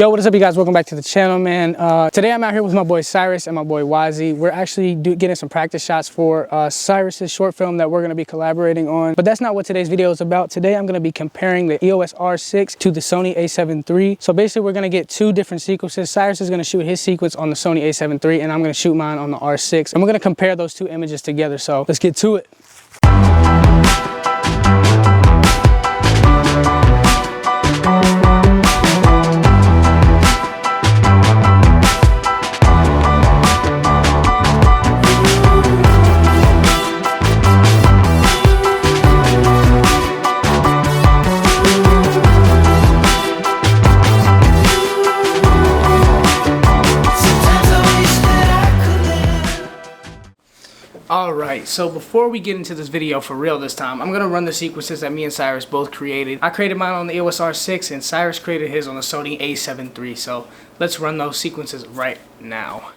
Yo, what is up, you guys? Welcome back to the channel, man. Today I'm out here with my boy Cyrus and my boy YZ. We're actually getting some practice shots for Cyrus's short film that we're going to be collaborating on. But that's not what today's video is about. Today I'm going to be comparing the EOS R6 to the Sony A7 III. So basically we're going to get two different sequences. Cyrus is going to shoot his sequence on the Sony A7 III and I'm going to shoot mine on the R6. And we're going to compare those two images together. So let's get to it. Alright, so before we get into this video for real this time, I'm going to run the sequences that me and Cyrus both created. I created mine on the EOS R6 and Cyrus created his on the Sony A7 III. So let's run those sequences right now.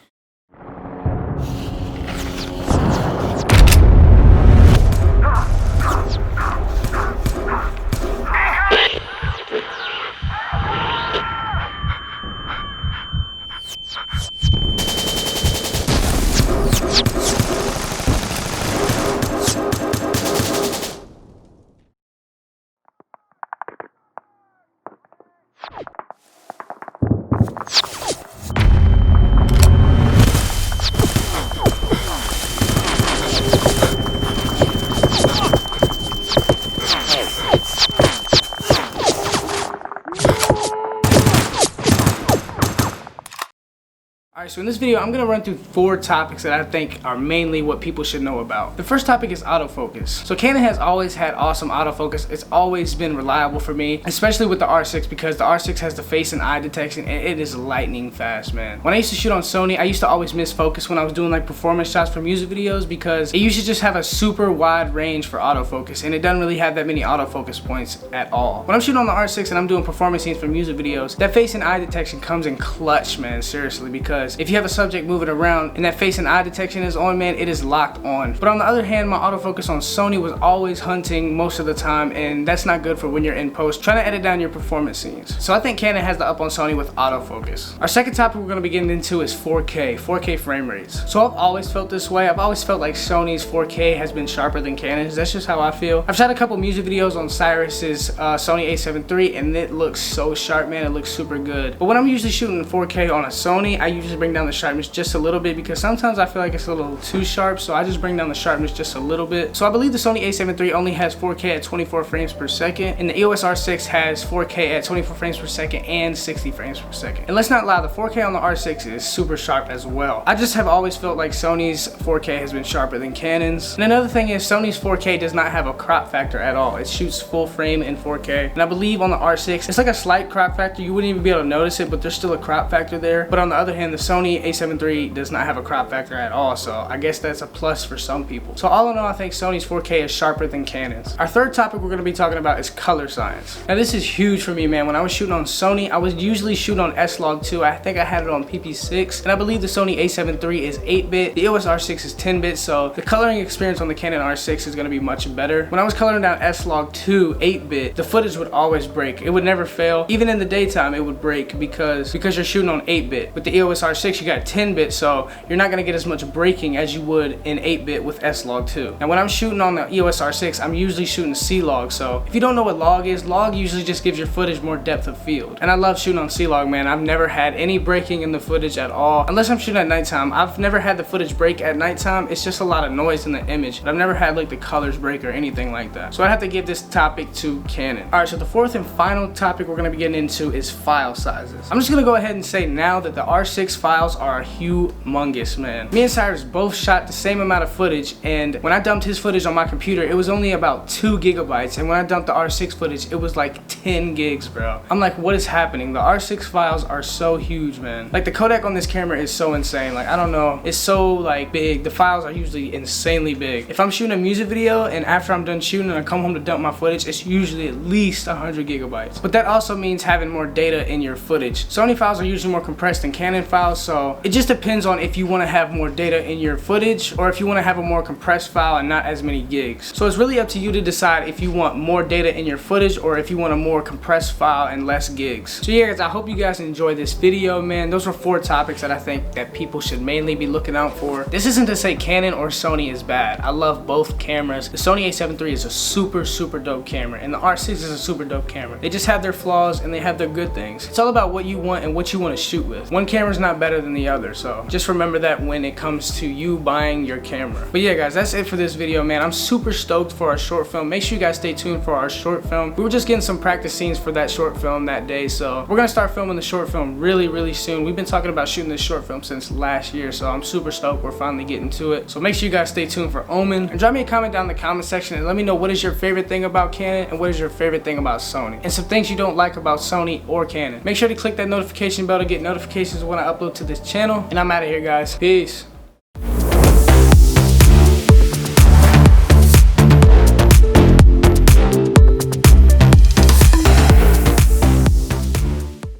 Alright, so in this video, I'm going to run through 4 topics that I think are mainly what people should know about. The first topic is autofocus. So Canon has always had awesome autofocus. It's always been reliable for me, especially with the R6 because the R6 has the face and eye detection and it is lightning fast, man. When I used to shoot on Sony, I used to always miss focus when I was doing like performance shots for music videos because it used to just have a super wide range for autofocus and it doesn't really have that many autofocus points at all. When I'm shooting on the R6 and I'm doing performance scenes for music videos, that face and eye detection comes in clutch, man, seriously, because if you have a subject moving around and that face and eye detection is on, man, it is locked on. But on the other hand, my autofocus on Sony was always hunting most of the time, and that's not good for when you're in post trying to edit down your performance scenes. So I think Canon has the up on Sony with autofocus. Our second topic we're going to be getting into is 4K frame rates. So I've always felt this way. I've always felt like Sony's 4K has been sharper than Canon's. That's just how I feel. I've shot a couple music videos on Cyrus's Sony A7 III and it looks so sharp, man. It looks super good. But when I'm usually shooting in 4K on a Sony, I usually bring down the sharpness just a little bit because sometimes I feel like it's a little too sharp, so I just bring down the sharpness just a little bit. So I believe the Sony A7 III only has 4K at 24 frames per second and the EOS R6 has 4K at 24 frames per second and 60 frames per second. And let's not lie, the 4K on the R6 is super sharp as well. I just have always felt like Sony's 4K has been sharper than Canon's. And another thing is Sony's 4K does not have a crop factor at all. It shoots full frame in 4K. And I believe on the R6, it's like a slight crop factor. You wouldn't even be able to notice it, but there's still a crop factor there. But on the other hand, the Sony A7 III does not have a crop factor at all, so I guess that's a plus for some people. So all in all, I think Sony's 4K is sharper than Canon's. Our third topic we're going to be talking about is color science. Now this is huge for me, man. When I was shooting on Sony, I was usually shooting on S-Log2. I think I had it on PP6, and I believe the Sony A7 III is 8-bit. The EOS R6 is 10-bit, so the coloring experience on the Canon R6 is going to be much better. When I was coloring down S-Log2 8-bit, the footage would always break. It would never fail. Even in the daytime, it would break because you're shooting on 8-bit. With the EOS R6, you got 10-bit, so you're not going to get as much breaking as you would in 8-bit with S-Log2. Now when I'm shooting on the EOS R6, I'm usually shooting C-Log, so if you don't know what log is, log usually just gives your footage more depth of field. And I love shooting on C-Log, man. I've never had any breaking in the footage at all, unless I'm shooting at nighttime. I've never had the footage break at nighttime. It's just a lot of noise in the image, but I've never had like the colors break or anything like that. So I'd have to give this topic to Canon. Alright, so the fourth and final topic we're going to be getting into is file sizes. I'm just going to go ahead and say now that the R6 files are humongous, man. Me and Cyrus both shot the same amount of footage, and when I dumped his footage on my computer, it was only about 2 gigabytes, and when I dumped the R6 footage, it was like 10 gigs, bro. I'm like, what is happening? The R6 files are so huge, man. Like the codec on this camera is so insane. Like, I don't know, it's so like big. The files are usually insanely big. If I'm shooting a music video and after I'm done shooting and I come home to dump my footage, it's usually at least 100 gigabytes. But that also means having more data in your footage. Sony files are usually more compressed than Canon files, files. So it just depends on if you want to have more data in your footage or if you want to have a more compressed file and not as many gigs. So it's really up to you to decide if you want more data in your footage or if you want a more compressed file and less gigs. So yeah guys, I hope you guys enjoyed this video, man. Those were 4 topics that I think that people should mainly be looking out for. This isn't to say Canon or Sony is bad. I love both cameras. The Sony A7 III is a super dope camera, and the R6 is a super dope camera. They just have their flaws and they have their good things. It's all about what you want and what you want to shoot with. One camera's not better than the other, so just remember that when it comes to you buying your camera. But yeah guys, that's it for this video, man. I'm super stoked for our short film. Make sure you guys stay tuned for our short film. We were just getting some practice scenes for that short film that day, so we're gonna start filming the short film really soon. We've been talking about shooting this short film since last year, so I'm super stoked we're finally getting to it. So make sure you guys stay tuned for Omen, and drop me a comment down in the comment section and let me know what is your favorite thing about Canon and what is your favorite thing about Sony, and some things you don't like about Sony or Canon. Make sure to click that notification bell to get notifications when I upload to this channel, and I'm out of here guys. Peace.